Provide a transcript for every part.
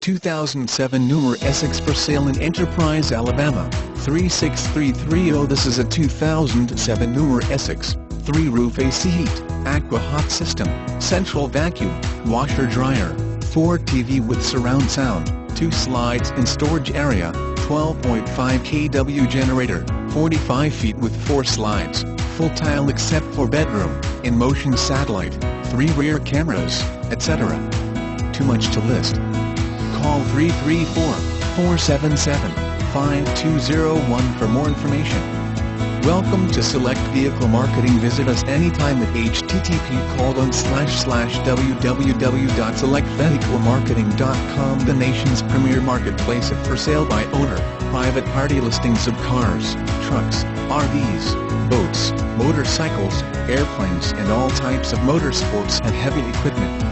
2007 Newmar Essex for sale in Enterprise, Alabama, 36330. This is a 2007 Newmar Essex, 3-roof AC heat, aqua hot system, central vacuum, washer dryer, 4 TV with surround sound, 2 slides in storage area, 12.5 kW generator, 45 feet with 4 slides, full tile except for bedroom, in-motion satellite, 3 rear cameras, etc. Too much to list. Call 334-477-5201 for more information. Welcome to Select Vehicle Marketing. Visit us anytime at http://www.selectvehiclemarketing.com, the nation's premier marketplace of for sale by owner, private party listings of cars, trucks, RVs, boats, motorcycles, airplanes and all types of motorsports and heavy equipment.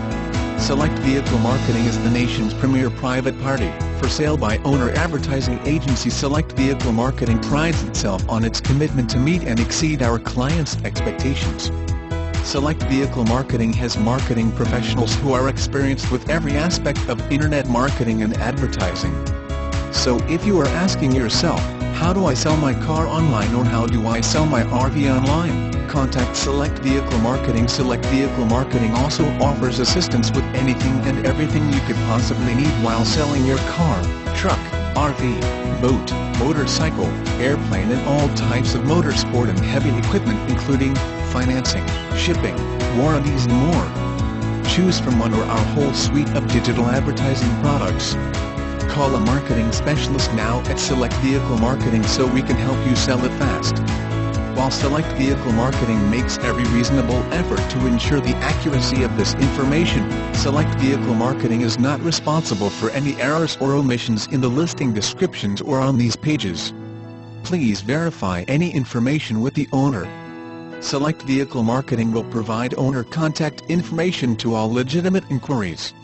Select Vehicle Marketing is the nation's premier private party, for sale by owner advertising agency. Select Vehicle Marketing prides itself on its commitment to meet and exceed our clients' expectations. Select Vehicle Marketing has marketing professionals who are experienced with every aspect of internet marketing and advertising. So if you are asking yourself, how do I sell my car online, or how do I sell my RV online? Contact Select Vehicle Marketing. Select Vehicle Marketing also offers assistance with anything and everything you could possibly need while selling your car, truck, RV, boat, motorcycle, airplane and all types of motorsport and heavy equipment, including financing, shipping, warranties and more. Choose from one or our whole suite of digital advertising products. Call a marketing specialist now at Select Vehicle Marketing so we can help you sell it fast. While Select Vehicle Marketing makes every reasonable effort to ensure the accuracy of this information, Select Vehicle Marketing is not responsible for any errors or omissions in the listing descriptions or on these pages. Please verify any information with the owner. Select Vehicle Marketing will provide owner contact information to all legitimate inquiries.